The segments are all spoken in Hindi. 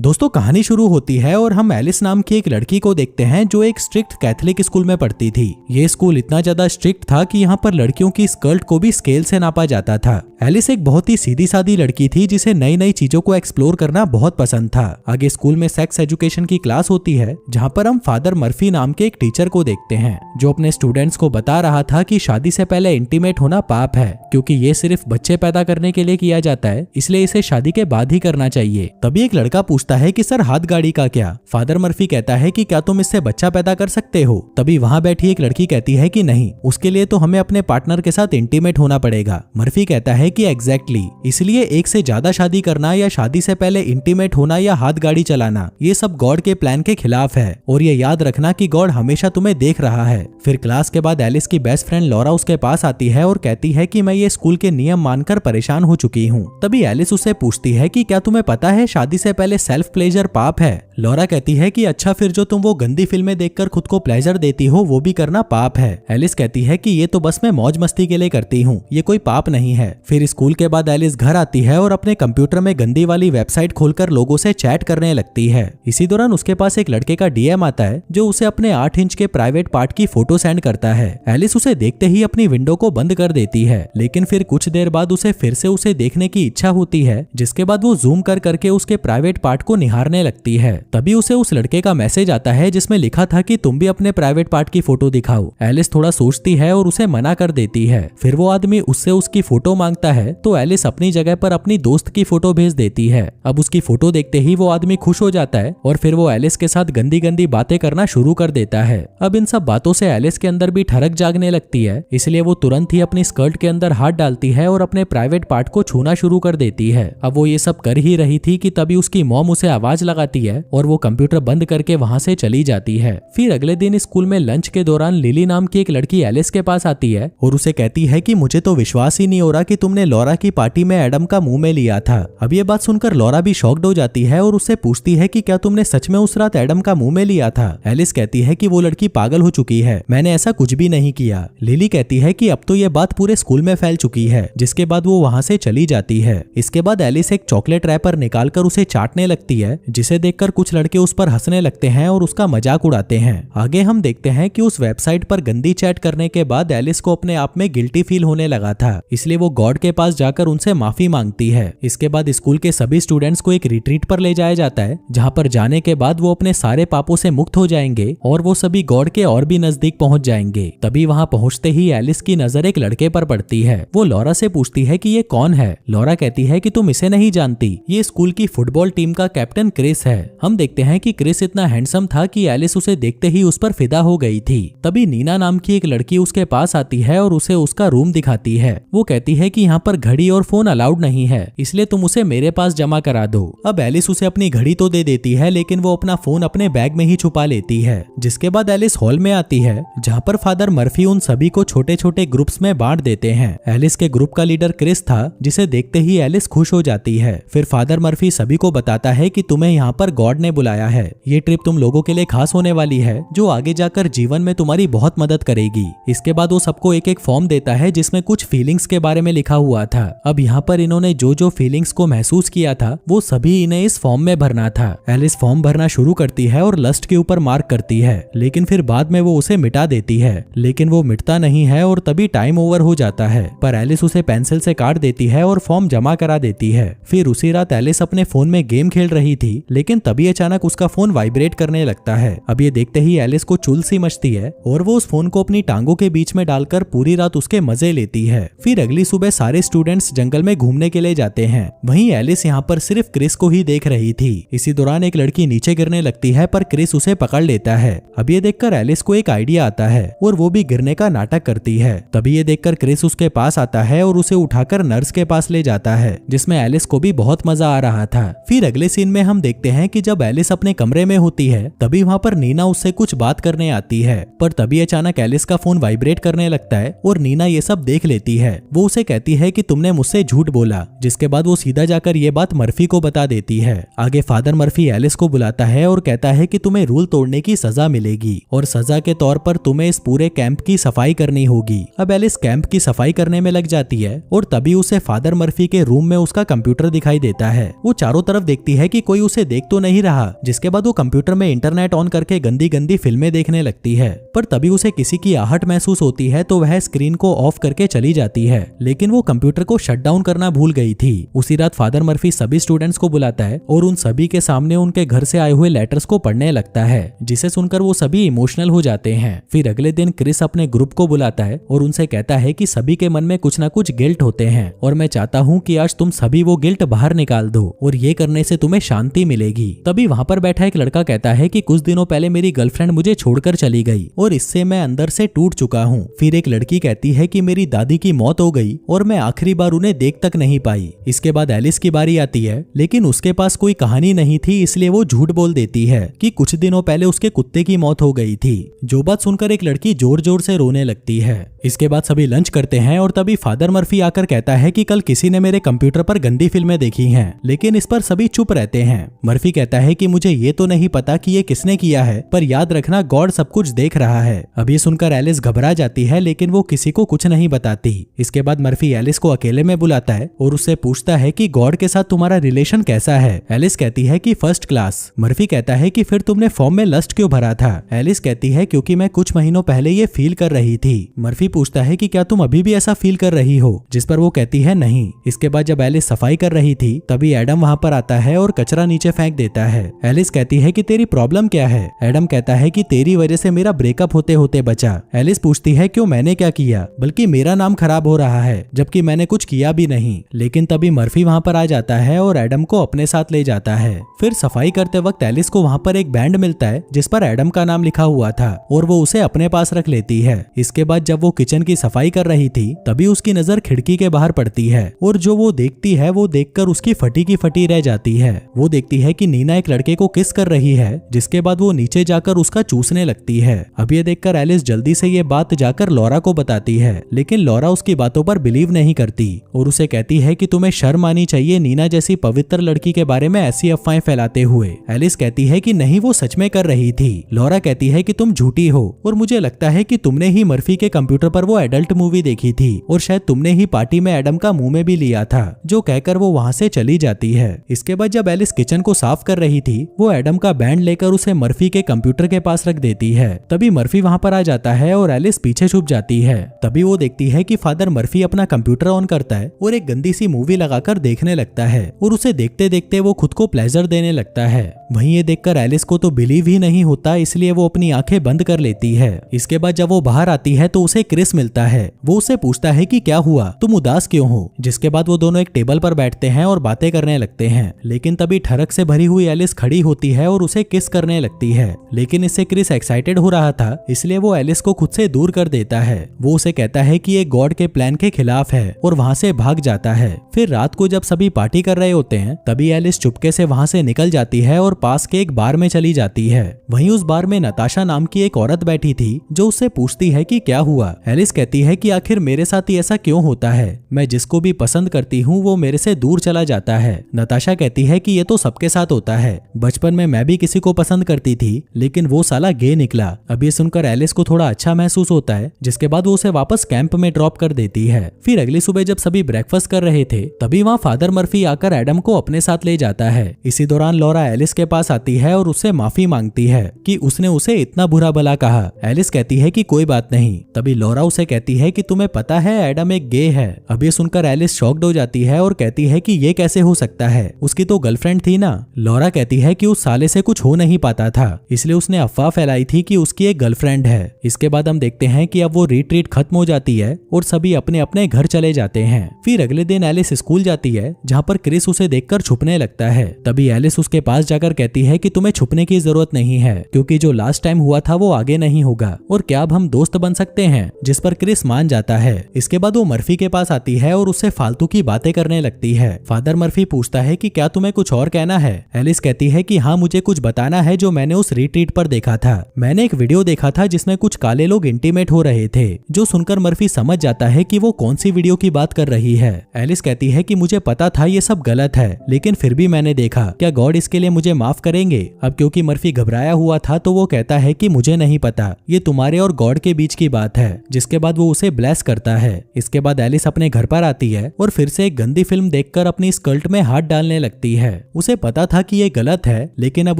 दोस्तों कहानी शुरू होती है और हम एलिस नाम की एक लड़की को देखते हैं जो एक स्ट्रिक्ट कैथोलिक स्कूल में पढ़ती थी। ये स्कूल इतना ज्यादा स्ट्रिक्ट था कि यहाँ पर लड़कियों की स्कर्ट को भी स्केल से नापा जाता था। एलिस एक बहुत ही सीधी सादी लड़की थी जिसे नई नई चीजों को एक्सप्लोर करना बहुत पसंद था। आगे स्कूल में सेक्स एजुकेशन की क्लास होती है जहाँ पर हम फादर मर्फी नाम के एक टीचर को देखते हैं जो अपने स्टूडेंट्स को बता रहा था कि शादी से पहले इंटीमेट होना पाप है क्योंकि ये सिर्फ बच्चे पैदा करने के लिए किया जाता है, इसलिए इसे शादी के बाद ही करना चाहिए। तभी एक लड़का पूछता है कि सर हाथ गाड़ी का क्या? फादर मर्फी कहता है कि क्या तुम इससे बच्चा पैदा कर सकते हो? तभी वहाँ बैठी एक लड़की कहती है कि नहीं, उसके लिए तो हमें अपने पार्टनर के साथ इंटीमेट होना पड़ेगा। मर्फी कहता है कि एग्जैक्टली, इसलिए एक से ज्यादा शादी करना या शादी से पहले इंटीमेट होना या हाथ गाड़ी चलाना ये सब गॉड के प्लान के खिलाफ है और ये याद रखना कि गॉड हमेशा तुम्हें देख रहा है। फिर क्लास के बाद एलिस की बेस्ट फ्रेंड लॉरा उसके पास आती है और कहती है कि मैं ये स्कूल के नियम मानकर परेशान हो चुकी हूँ। तभी एलिस उससे पूछती है कि क्या तुम्हें पता है शादी से पहले सेल्फ प्लेजर पाप है? लॉरा कहती है कि अच्छा, फिर जो तुम वो गंदी फिल्में देखकर खुद को प्लेजर देती हो वो भी करना पाप है। एलिस कहती है कि ये तो बस मैं मौज मस्ती के लिए करती हूँ, ये कोई पाप नहीं है। फिर स्कूल के बाद एलिस घर आती है और अपने कंप्यूटर में गंदी वाली वेबसाइट खोलकर लोगों से चैट करने लगती है। इसी दौरान उसके पास एक लड़के का डीएम आता है जो उसे अपने 8 इंच के प्राइवेट पार्ट की फोटो सेंड करता है। एलिस उसे देखते ही अपनी विंडो को बंद कर देती है, लेकिन फिर कुछ देर बाद उसे फिर से उसे देखने की इच्छा होती है, जिसके बाद वो जूम कर करके उसके प्राइवेट पार्ट को निहारने लगती है। तभी उसे उस लड़के का मैसेज आता है जिसमें लिखा था कि तुम भी अपने प्राइवेट पार्ट की फोटो दिखाओ। एलिस थोड़ा सोचती है और उसे मना कर देती है। फिर वो आदमी उससे उसकी फोटो मांगता है तो एलिस अपनी जगह पर अपनी दोस्त की फोटो भेज देती है। अब उसकी फोटो देखते ही वो आदमी खुश हो जाता है और फिर वो एलिस के साथ गंदी गंदी बातें करना शुरू कर देता है। अब इन सब बातों से एलिस के अंदर भी ठरक जागने लगती है, इसलिए वो तुरंत ही अपनी स्कर्ट के अंदर हाथ डालती है और अपने प्राइवेट पार्ट को छूना शुरू कर देती है। अब वो ये सब कर ही रही थी कि तभी उसकी मॉम उसे आवाज लगाती है और वो कंप्यूटर बंद करके वहां से चली जाती है। फिर अगले दिन स्कूल में लंच के दौरान लिली नाम की एक लड़की एलिस के पास आती है और उसे कहती है कि मुझे तो विश्वास ही नहीं हो रहा कि तुमने लॉरा की पार्टी में एडम का मुंह में लिया था। अब ये बात सुनकर लॉरा भी शॉक्ड हो जाती है और उससे पूछती है कि क्या तुमने सच में उस रात एडम का मुंह में लिया था? एलिस कहती है कि वो लड़की पागल हो चुकी है, मैंने ऐसा कुछ भी नहीं किया। लिली कहती है कि अब तो ये बात पूरे स्कूल में फैल चुकी है, जिसके बाद वो वहां से चली जाती है। इसके बाद एलिस एक चॉकलेट रैपर निकालकर उसे चाटने लगती है, जिसे देखकर कुछ लड़के उस पर हंसने लगते हैं और उसका मजाक उड़ाते हैं। आगे हम देखते हैं कि उस वेबसाइट पर गंदी चैट करने के बाद एलिस को अपने आप में गिल्टी फील होने लगा था, इसलिए वो गॉड के पास जाकर उनसे माफी मांगती है। इसके बाद स्कूल के सभी स्टूडेंट्स को एक रिट्रीट पर ले जाया जाता है, जहां पर जाने के बाद वो अपने सारे पापों से मुक्त हो जाएंगे और वो सभी गॉड के और भी नजदीक पहुंच जाएंगे। तभी वहां पहुंचते ही एलिस की नजर एक लड़के पर पड़ती है। वो लॉरा से पूछती है कि ये कौन है? लॉरा कहती है कि तुम इसे नहीं जानती, ये स्कूल की फुटबॉल टीम का कैप्टन क्रिस है। हम देखते हैं कि क्रिस इतना हैंडसम था कि एलिस उसे देखते ही उस पर फिदा हो गई थी। तभी नीना नाम की एक लड़की उसके पास आती है और उसे उसका रूम दिखाती है। वो कहती है कि यहाँ पर घड़ी और फोन अलाउड नहीं है, इसलिए तुम उसे मेरे पास जमा करा दो। अब एलिस उसे अपनी घड़ी तो दे देती है, लेकिन वो अपना फोन अपने बैग में ही छुपा लेती है। जिसके बाद एलिस हॉल में आती है, जहाँ पर फादर मर्फी उन सभी को छोटे छोटे ग्रुप्स में बांट देते हैं। एलिस के ग्रुप का लीडर क्रिस था, जिसे देखते ही एलिस खुश हो जाती है। फिर फादर मर्फी सभी को बताता है कि तुम्हें यहाँ पर गॉड ने बुलाया है, ये ट्रिप तुम लोगों के लिए खास होने वाली है, जो आगे जाकर जीवन में तुम्हारी बहुत मदद करेगी। इसके बाद वो सबको एक एक फॉर्म देता है जिसमें कुछ फीलिंग्स के बारे में लिखा हुआ था। अब यहाँ पर इन्होंने जो जो फीलिंग्स को महसूस किया था वो सभी इन्हें इस फॉर्म में भरना था। एलिस फॉर्म भरना शुरू करती है और लस्ट के ऊपर मार्क करती है, लेकिन फिर बाद में वो उसे मिटा देती है, लेकिन वो मिटता नहीं है और तभी टाइम ओवर हो जाता है। पर एलिस उसे पेंसिल से काट देती है और फॉर्म जमा करा देती है। फिर उसी रात एलिस अपने फोन में गेम खेल रही थी, लेकिन तभी अचानक उसका फोन वाइब्रेट करने लगता है। अब ये देखते ही एलिस को चुल सी मचती है और वो उस फोन को अपनी टांगों के बीच में डालकर पूरी रात उसके मजे लेती है। फिर अगली सुबह सारे स्टूडेंट्स जंगल में घूमने के लिए जाते हैं। वहीं एलिस यहाँ पर सिर्फ क्रिस को ही देख रही थी। इसी दौरान एक लड़की नीचे गिरने लगती है, पर क्रिस उसे पकड़ लेता है। अब ये देखकर एलिस को एक आइडिया आता है और वो भी गिरने का नाटक करती है। तभी ये देखकर क्रिस उसके पास आता है और उसे उठाकर नर्स के पास ले जाता है, जिसमें एलिस को भी बहुत मजा आ रहा था। फिर अगले सीन में हम देखते हैं कि जब एलिस अपने कमरे में होती है, तभी वहाँ पर नीना उससे कुछ बात करने आती है, पर तभी अचानक एलिस का फोन वाइब्रेट करने लगता है और नीना ये सब देख लेती है। वो उसे कहती है कि तुमने मुझसे झूठ बोला, जिसके बाद वो सीधा जाकर ये बात मर्फी को बता देती है। आगे फादर मर्फी एलिस को बुलाता है और कहता है कि तुम्हें रूल तोड़ने की सजा मिलेगी और सजा के तौर पर तुम्हें इस पूरे कैंप की सफाई करनी होगी। अब एलिस कैंप की सफाई करने में लग जाती है और तभी उसे फादर मर्फी के रूम में उसका कंप्यूटर दिखाई देता है। वो चारों तरफ देखती है कि कोई उसे देख तो नहीं रहा। जिसके बाद वो कंप्यूटर में इंटरनेट ऑन करके गंदी गंदी फिल्में देखने लगती है, पर तभी उसे किसी की आहट महसूस होती है तो वह स्क्रीन को ऑफ करके चली जाती है। लेकिन वो कंप्यूटर को शट डाउन करना भूल गई थी। उसी रात फादर मर्फी सभी स्टूडेंट्स को बुलाता है और उन सभी के सामने उनके घर से आए हुए लेटर्स को पढ़ने लगता है, जिसे सुनकर वो सभी इमोशनल हो जाते हैं। फिर अगले दिन क्रिस अपने ग्रुप को बुलाता है और उनसे कहता है कि सभी के मन में कुछ ना कुछ गिल्ट होते हैं और मैं चाहता हूँ कि आज तुम सभी वो गिल्ट बाहर निकाल दो और ये करने से तुम्हें शांति मिलेगी। तभी वहाँ पर बैठा एक लड़का कहता है कि कुछ दिनों पहले मेरी गर्लफ्रेंड मुझे छोड़कर चली गई और इससे मैं अंदर से टूट चुका हूँ। फिर एक लड़की कहती है कि मेरी दादी की मौत हो गई और मैं आखिरी बार उन्हें देख तक नहीं पाई। इसके बाद एलिस की बारी आती है, लेकिन उसके पास कोई कहानी नहीं थी, इसलिए वो झूठ बोल देती है कि कुछ दिनों पहले उसके कुत्ते की मौत हो गई थी। जो बात सुनकर एक लड़की जोर जोर से रोने लगती है। इसके बाद सभी लंच करते हैं और तभी फादर मर्फी आकर कहता है कि कल किसी ने मेरे कंप्यूटर पर गंदी फिल्में देखी हैं, लेकिन इस पर सभी चुप रहते हैं। मर्फी कहता है कि मुझे ये तो नहीं पता कि ये किसने किया है, पर याद रखना गॉड सब कुछ देख रहा है। अब ये सुनकर एलिस घबरा जाती है, लेकिन वो किसी को कुछ नहीं बताती। इसके बाद मर्फी एलिस को अकेले में बुलाता है और उससे पूछता है कि गॉड के साथ तुम्हारा रिलेशन कैसा है। एलिस कहती है कि फर्स्ट क्लास। मर्फी कहता है कि फिर तुमने फॉर्म में लस्ट क्यों भरा था। एलिस कहती है क्योंकि मैं कुछ महीनों पहले ये फील कर रही थी। मर्फी पूछता है कि क्या तुम अभी भी ऐसा फील कर रही हो, जिस पर वो कहती है नहीं। इसके बाद जब एलिस सफाई कर रही थी तभी एडम वहाँ पर आता है और कचरा नीचे फेंक देता है। एलिस कहती है कि तेरी प्रॉब्लम क्या है। एडम कहता है कि तेरी वजह से मेरा ब्रेकअप होते होते बचा। एलिस पूछती है क्यों, मैंने क्या किया, बल्कि मेरा नाम खराब हो रहा है, जबकि मैंने कुछ किया भी नहीं। लेकिन तभी मर्फी वहाँ पर आ जाता है और एडम को अपने साथ ले जाता है। फिर सफाई करते वक्त एलिस को वहाँ पर एक बैंड मिलता है जिस पर एडम का नाम लिखा हुआ था और वो उसे अपने पास रख लेती है। इसके बाद जब वो किचन की सफाई कर रही थी तभी उसकी नजर खिड़की के बाहर पड़ती है और जो वो देखती है वो देखकर उसकी फटी की फटी रह जाती है। वो देखती है कि नीना एक लड़के को किस कर रही है, जिसके बाद वो नीचे जाकर उसका चूसने लगती है। अब ये देखकर एलिस जल्दी से ये बात जाकर लॉरा को बताती है, लेकिन लॉरा उसकी बातों पर बिलीव नहीं करती और उसे कहती है कि तुम्हें शर्म आनी चाहिए नीना जैसी पवित्र लड़की के बारे में ऐसी अफवाहें फैलाते हुए। एलिस कहती है कि नहीं, वो सच में कर रही थी। लॉरा कहती है कि तुम झूठी हो और मुझे लगता है कि तुमने ही मर्फी के कंप्यूटर पर वो एडल्ट मूवी देखी थी और शायद तुमने ही पार्टी में एडम का मुंह में भी लिया था। जो कहकर वो वहाँ से चली जाती है। इसके बाद जब एलिस किचन को साफ कर रही थी वो एडम का बैंड लेकर उसे मर्फी के कंप्यूटर के पास रख देती है। तभी मर्फी वहाँ पर आ जाता है और एलिस पीछे छुप जाती है। तभी वो देखती है कि फादर मर्फी अपना कंप्यूटर ऑन करता है और एक गंदी सी मूवी लगाकर देखने लगता है और उसे देखते देखते वो खुद को प्लेजर देने लगता है। वहीं ये देखकर एलिस को तो बिलीव ही नहीं होता, इसलिए वो अपनी आंखें बंद कर लेती है। इसके बाद जब वो बाहर आती है तो उसे क्रिस मिलता है। वो उससे पूछता है कि क्या हुआ, तुम उदास क्यों हो। जिसके बाद वो दोनों एक टेबल पर बैठते हैं और बातें करने लगते हैं। लेकिन तभी ठरक से भरी हुई एलिस खड़ी होती है और उसे किस करने लगती है। लेकिन इससे क्रिस एक्साइटेड हो रहा था, इसलिए वो एलिस को खुद से दूर कर देता है। वो उसे कहता है कि ये गॉड के प्लान के खिलाफ है और वहाँ से भाग जाता है। फिर रात को जब सभी पार्टी कर रहे होते हैं तभी एलिस चुपके से वहाँ से निकल जाती है और पास के एक बार में चली जाती है। वहीं उस बार में नताशा नाम की एक औरत बैठी थी जो उससे पूछती है कि क्या हुआ। एलिस कहती है कि आखिर मेरे साथ ही ऐसा क्यों होता है, मैं जिसको भी पसंद करती हूँ वो मेरे से दूर चला जाता है। नताशा कहती है कि ये तो सबके साथ होता है, बचपन में मैं भी किसी को पसंद करती थी लेकिन वो साला गे निकला। अब ये सुनकर एलिस को थोड़ा अच्छा महसूस होता है, जिसके बाद वो उसे वापस कैंप में ड्रॉप कर देती है। फिर अगली सुबह जब सभी ब्रेकफास्ट कर रहे थे तभी वहाँ फादर मर्फी आकर एडम को अपने साथ ले जाता है। इसी दौरान लॉरा एलिस के पास आती है और उससे माफी मांगती है कि उसने उसे इतना बुरा भला कहा। एलिस कहती है कि कोई बात नहीं। तभी लॉरा उसे कहती है कि तुम्हें पता है एडम एक गे है। अब ये सुनकर एलिस शॉक्ड हो जाती है और कहती है कि ये कैसे हो सकता है, उसकी तो गर्लफ्रेंड थी ना। लॉरा कहती है कि उस साले से कुछ हो नहीं पाता था, इसलिए उसने अफवाह फैलाई थी कि उसकी एक गर्लफ्रेंड है। इसके बाद हम देखते हैं कि अब वो रिट्रीट खत्म हो जाती है और सभी अपने अपने घर चले जाते हैं। फिर अगले दिन एलिस स्कूल जाती है जहाँ पर क्रिस उसे देखकर छुपने लगता है। तभी एलिस उसके पास जाकर कहती है कि तुम्हें छुपने की जरूरत नहीं है, क्योंकि जो लास्ट टाइम हुआ था वो आगे नहीं होगा और क्या अब हम दोस्त बन सकते हैं, जिस पर क्रिस मान जाता है। इसके बाद वो मर्फी के पास आती है और उससे फालतू की बातें करने लगती है। फादर मर्फी पूछता है कि क्या तुम्हें कुछ और कहना है। एलिस कहती है कि हाँ, मुझे कुछ बताना है जो मैंने उस रिट्रीट पर देखा था। मैंने एक वीडियो देखा था जिसमें कुछ काले लोग इंटीमेट हो रहे थे। जो सुनकर मर्फी समझ जाता है कि वो कौन सी वीडियो की बात कर रही है। एलिस कहती है कि मुझे पता था ये सब गलत है, लेकिन फिर भी मैंने देखा। क्या गॉड इसके लिए मुझे माफ करेंगे। अब क्योंकि मर्फी घबराया हुआ था तो वो कहता है कि मुझे नहीं पता, ये तुम्हारे और गॉड के बीच की बात है। जिसके बाद वो उसे ब्लेस करता है। इसके बाद एलिस अपने घर पर आती है और फिर से एक गंदी फिल्म देखकर अपनी स्कर्ट में हाथ डालने लगती है। उसे पता था कि ये गलत है, लेकिन अब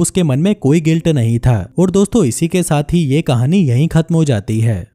उसके मन में कोई गिल्ट नहीं था। और दोस्तों, इसी के साथ ही ये कहानी यहीं खत्म हो जाती है।